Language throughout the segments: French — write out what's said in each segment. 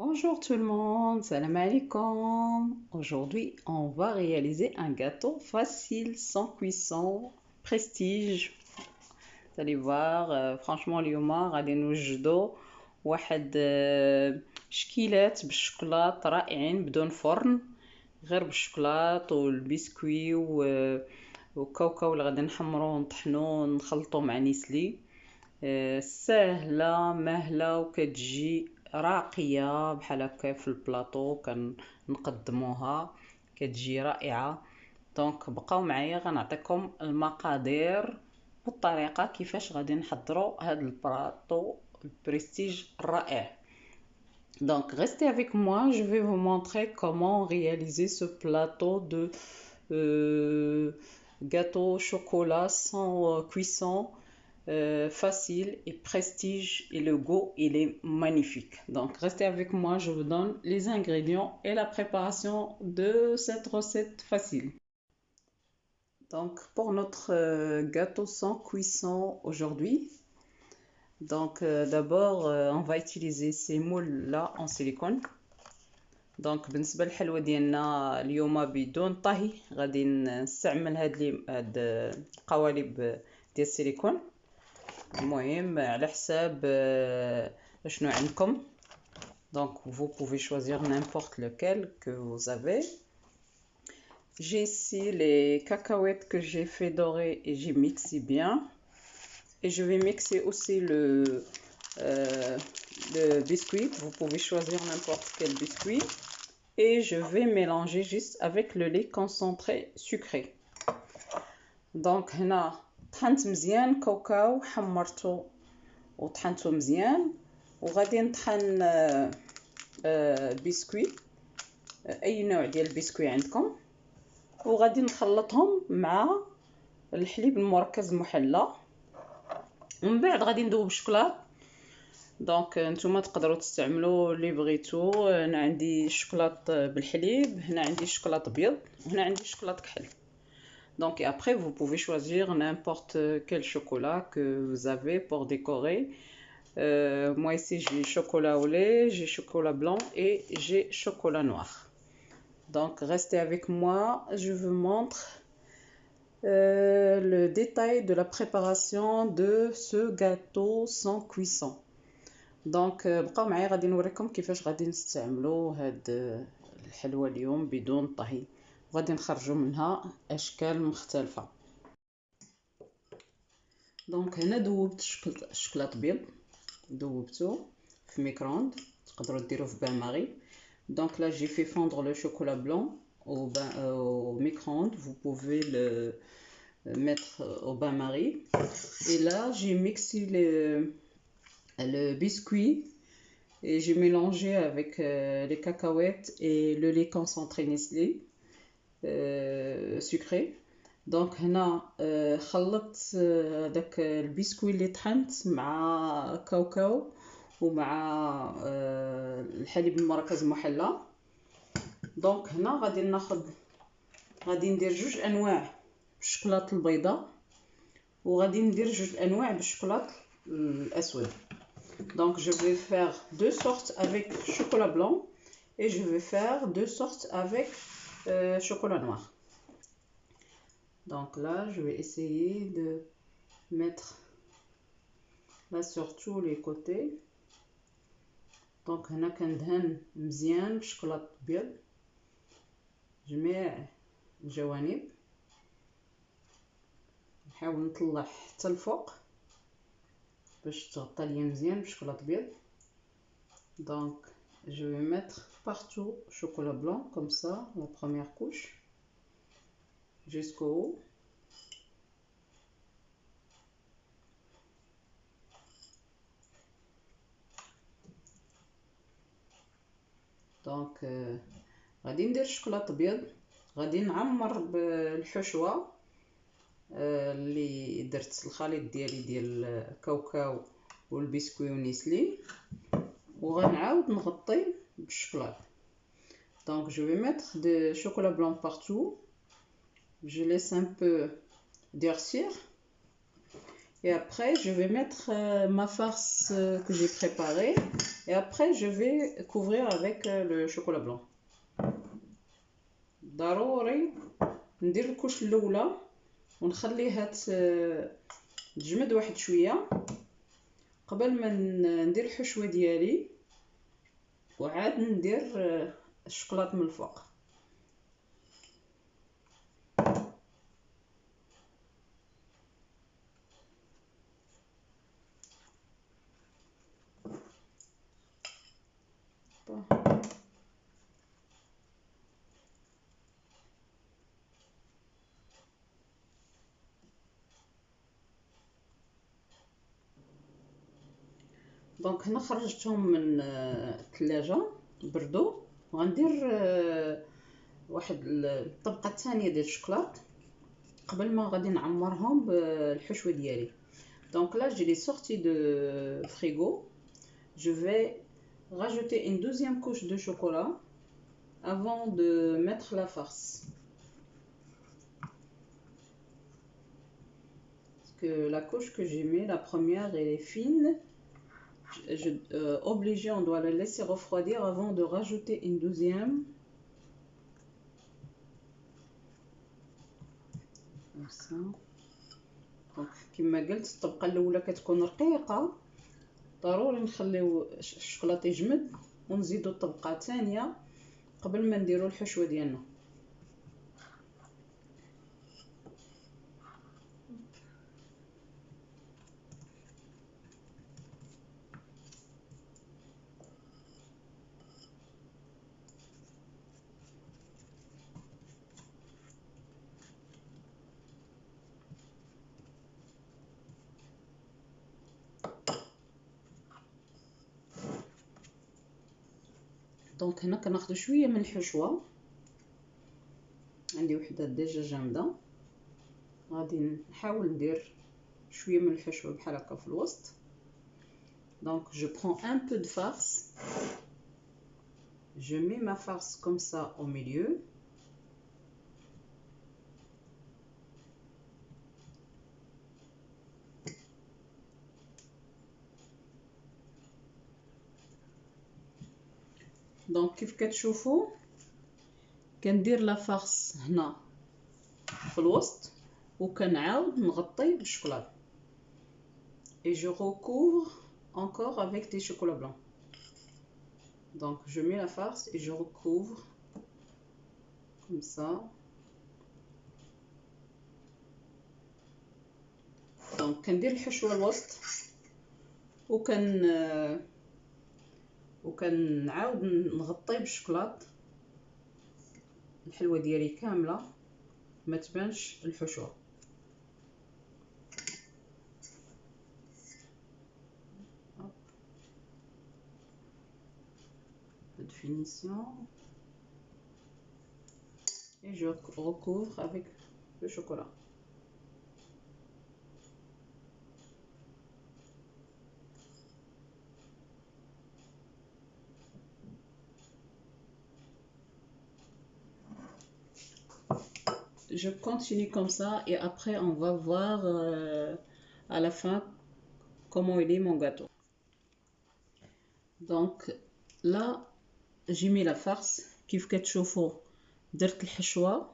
Bonjour tout le monde, salam alaikum. Aujourd'hui, on va réaliser un gâteau facile, sans cuisson, prestige. Vous allez voir, franchement اليوم غادي نوجدوا واحد شكيلات بالشوكولات رائعين بدون فرن، غير بالشوكولات والبسكوي والكاوكاو اللي غادي نحمرو ونطحنو ونخلطو مع نيسلي. سهله مهله وكتجي راقيه بحال هكا في البلاطو كنقدموها كتجي رائعه. دونك بقاو معايا غنعطيكم المقادير والطريقه كيفاش غادي نحضروا هذا البلاطو البريستيج الرائع. Donc restez avec moi, je vais vous montrer comment réaliser ce plateau de gâteau au chocolat sans cuisson. Facile et prestige et le goût il est magnifique. Donc restez avec moi, je vous donne les ingrédients et la préparation de cette recette facile. Donc pour notre gâteau sans cuisson aujourd'hui, donc d'abord on va utiliser ces moules là en silicone. دونك بالنسبه للحلوه ديالنا اليوم بدون طهي غادي نستعمل هاد القوالب ديال السيليكون. المهم على حساب شنو عندكم. Donc vous pouvez choisir n'importe lequel que vous avez. J'ai ici les cacahuètes que j'ai fait dorer et j'ai mixé bien. Et je vais mixer aussi le biscuit. Vous pouvez choisir n'importe quel biscuit. Et je vais mélanger juste avec le lait concentré sucré. Donc هنا طحنت مزيان كاوكاو حمرته وطحنته مزيان وغادي نطحن بسكوي اي نوع ديال البسكوي عندكم وغادي نخلطهم مع الحليب المركز المحلى ومن بعد غادي ندوب الشوكولات. دونك نتوما تقدروا تستعملوا اللي بغيتو. انا عندي الشوكولات بالحليب، هنا عندي الشوكولات ابيض وهنا عندي الشوكولات كحل. Donc et après vous pouvez choisir n'importe quel chocolat que vous avez pour décorer. Moi ici j'ai chocolat au lait, j'ai chocolat blanc et j'ai chocolat noir. Donc restez avec moi, je vous montre le détail de la préparation de ce gâteau sans cuisson. دونك بقاو معايا غادي نوريكم كيفاش غادي نستعملوا هاد الحلوه اليوم بدون طهي وغادي نخرجوا منها اشكال مختلفه. دونك هنا دوبت الشوكولات ابيض، دوبته في ميكرووند، تقدروا ديروه في بان ماري. Donc là j'ai fait fondre le chocolat blanc au micro-ondes. Vous pouvez le mettre au bain-marie. Et là j'ai mixé le biscuit et j'ai mélangé avec les cacahuètes et le lait concentré Nestlé sucré. Donc هنا خلطت داك البسكوي اللي طحنت مع كاوكاو ومع الحليب المركز المحلى. دونك هنا غادي ندير جوج انواع بالشوكولاط البيضاء وغادي ندير جوج انواع بالشوكولاط الاسود. Donc je vais faire deux sortes avec chocolat blanc et je vais faire deux sortes avec chocolat noir. Donc là je vais essayer de mettre là sur tous les côtés. Donc هنا كندهن مزيان بالشوكولاط الابيض جميع الجوانب، نحاول نطلع حتى الفوق باش تغطى ليا مزيان بالشوكولاط الابيض. Donc je vais mettre partout chocolat blanc comme ça, la première couche jusqu'au haut. Donc غادي ندير الشوكولاط الابيض، غادي نعمر بالحشوه اللي درت الخليط ديالي ديال الكاوكاو والبسكوي ونيسلي وغنعاود نغطي بالشوكولاط. Donc je vais mettre de chocolat blanc partout, je laisse un peu durcir Et après, je vais mettre ma farce que j'ai préparée. Et après, je vais couvrir avec le chocolat blanc. ضروري ندير الكوش الاولى ونخليها تجمد واحد شويه قبل ما ندير الحشوه ديالي، وعاد ندير الشوكولاط من الفوق. دونك هنا خرجتهم من الثلاجه بردوا، وغندير واحد الطبقه الثانيه ديال الشوكولاط قبل ما غادي نعمرهم بالحشوه ديالي. Donc là, je l'ai sorti de frigo. Je vais rajouter une deuxième couche de chocolat avant de mettre la farce. Parce que la couche que j'ai mis, la première, elle est fine. Obligé, on doit la laisser refroidir avant de rajouter une deuxième. Comme ça. Donc, كما قلت الطبقة الأولى كتكون رقيقة، ضروري نخليو الشوكولاط يجمد ونزيدو الطبقة الثانية قبل ما نديرو الحشوة ديالنا. دونك هنا كناخدو شويه من الحشوه، عندي وحده ديجا جامده، غادي نحاول ندير شويه من الحشوه بحال هكا في الوسط. Donc je prends un peu de farce, je mets ma farce comme ça au milieu. دونك كيف كتشوفوا كندير لا فارس هنا في الوسط وكنعاود نغطي بالشوكولاط. Et je recouvre encore avec des chocolats blancs. Donc je mets la farce et je recouvre comme ça. Donc كندير الحشوه الوسط وكنعاود نغطي بالشوكولاط الحلوه ديالي كامله ما تبانش الحشوه. de finition et je recouvre avec le chocolat. Je continue comme ça et après on va voir à la fin comment il est mon gâteau. Donc là j'ai mis la farce كيف كتشوفوا درت الحشوه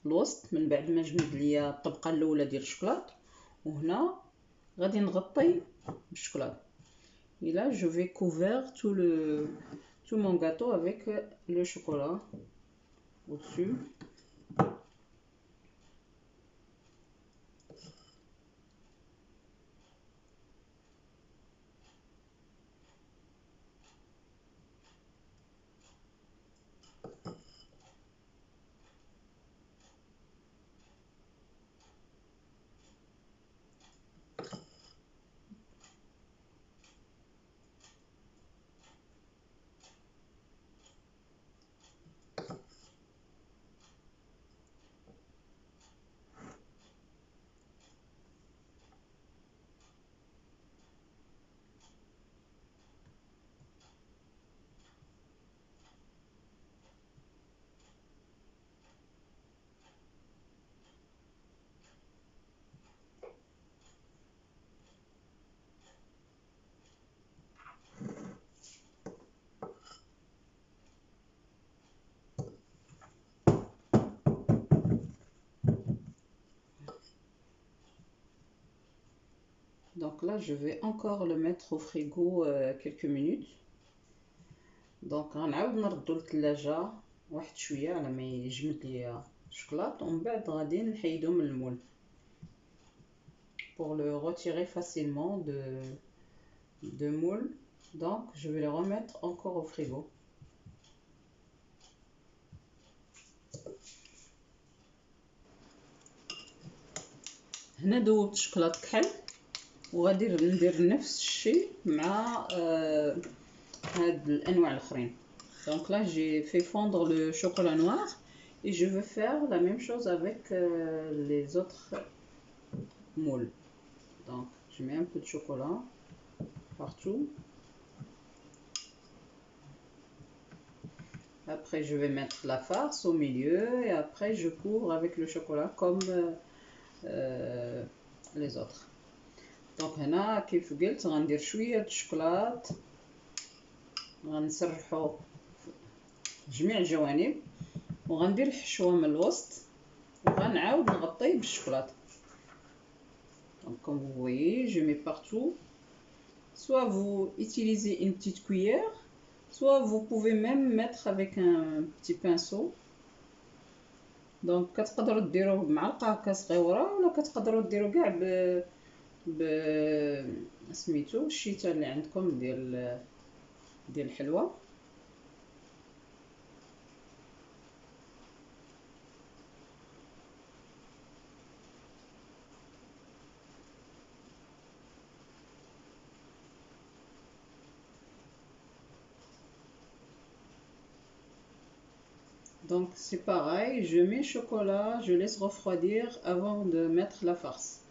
الوسط من بعد ما جمد ليا الطبقه الاولى ديال الشوكولاط، وهنا غادي نغطي بالشوكولاط. Et là je vais couvrir tout mon gâteau avec le chocolat au-dessus. Donc là, je vais encore le mettre au frigo quelques minutes. دونك غنعاود نردو للثلاجة واحد شويه على ما يجمد ليا الشوكولات، ومن بعد غادي نحيدو من المول pour le retirer facilement de moule. Donc je vais le remettre encore au frigo. هنا دوبت الشوكولات كحل، وغادي ندير نفس الشيء مع هاد الانواع الاخرين. Donc là j'ai fait fondre le chocolat noir et je veux faire la même chose avec les autres moules. Donc je mets un peu de chocolat partout. Après je vais mettre la farce au milieu et après je couvre avec le chocolat comme les autres. Donc هنا كيف قلت غندير شويه الشوكولات، غنسرحو جميع الجوانب، وغندير الحشوه من الوسط، وغنعاود نغطيه بالشوكولات. Donc comme vous voyez, je mets partout. Soit vous utilisez une petite cuillère, soit vous pouvez même mettre avec un petit pinceau. Donc كتقدروا ديروه بمعلقه هكا صغيره، ولا كتقدروا ديروا كاع سميتو الشيته اللي عندكم ديال الحلوى. Donc c'est pareil, je mets chocolat, je laisse refroidir avant de mettre la farce.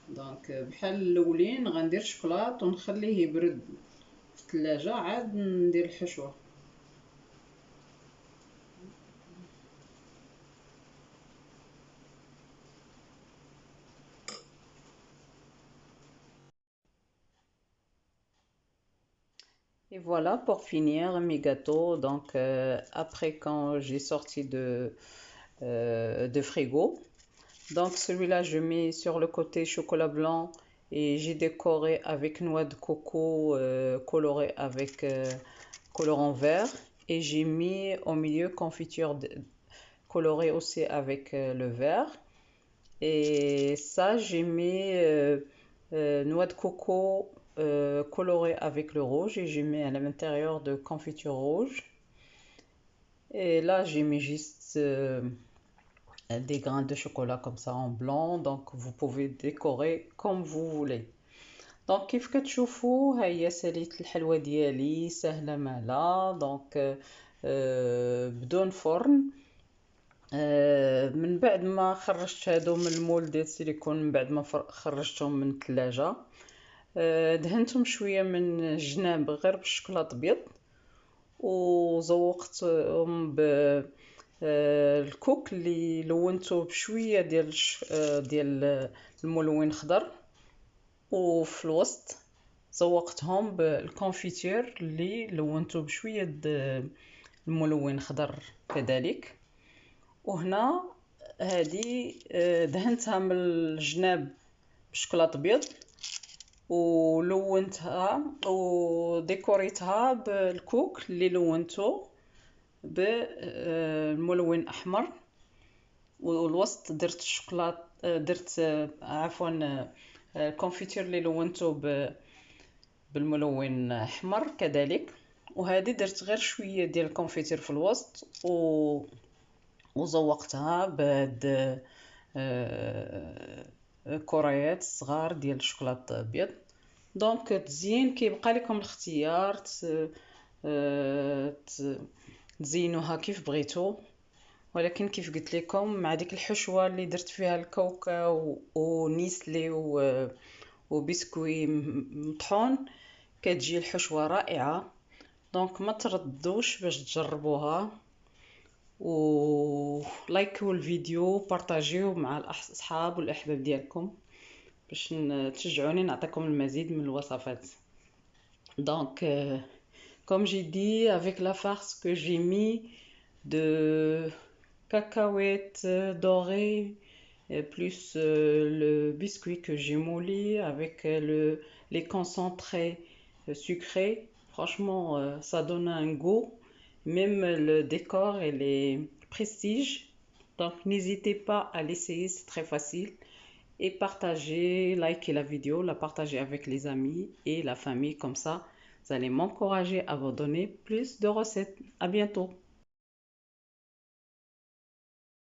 Donc بحال الاولين غندير شوكولات ونخليه يبرد في الثلاجه، عاد ندير الحشوه. Et voilà pour finir mes gâteaux. Donc après quand j'ai sorti de frigo, donc celui-là je mets sur le côté chocolat blanc et j'ai décoré avec noix de coco colorée avec colorant vert, et j'ai mis au milieu confiture colorée aussi avec le vert. Et ça j'ai mis noix de coco colorée avec le rouge, et j'ai mis à l'intérieur de confiture rouge. Et là j'ai mis juste des grains de chocolat comme ça en blanc. Donc vous pouvez décorer comme vous voulez. دونك كيف كتشوفوا ها هي ساليت الحلوى ديالي سهله مالا. دونك بدون فرن. من بعد ما خرجت هادو من المول ديال السيليكون، من بعد ما خرجتهم من الثلاجه، دهنتهم شويه من الجناب غير بالشوكولاط ابيض، وزوقتهم الكوك اللي لونته بشويه ديال الملون خضر، وفي الوسط زوقتهم بالكونفيتير اللي لونته بشويه الملون خضر كذلك. وهنا هذه دهنتها من الجناب بشوكولاط ابيض، ولونتها وديكوريتها بالكوك اللي لونته بالملون احمر، والوسط درت الشوكولاط درت عفوا الكونفيتير اللي لونته بالملون احمر كذلك. وهذه درت غير شويه ديال الكونفيتير في الوسط، وزوقتها بهاد كريات صغار ديال الشوكولاط ابيض. دونك تزيين كيبقى لكم الاختيار تزينوها كيف بغيتو، ولكن كيف قلت لكم مع ديك الحشوه اللي درت فيها الكاوكاو ونيسلي وبسكوي مطحون كتجي الحشوه رائعه. دونك ما تردوش باش تجربوها، ولايكوا الفيديو، بارطاجيوه مع الاصحاب والاحباب ديالكم باش تشجعوني نعطيكم المزيد من الوصفات. Donc comme j'ai dit, avec la farce que j'ai mis de cacahuètes dorées et plus le biscuit que j'ai moulu avec les concentrés sucrés. Franchement, ça donne un goût. Même le décor et les prestiges. Donc, n'hésitez pas à l'essayer, c'est très facile. Et partagez, likez la vidéo, la partagez avec les amis et la famille. Comme ça, vous allez m'encourager à vous donner plus de recettes. À bientôt.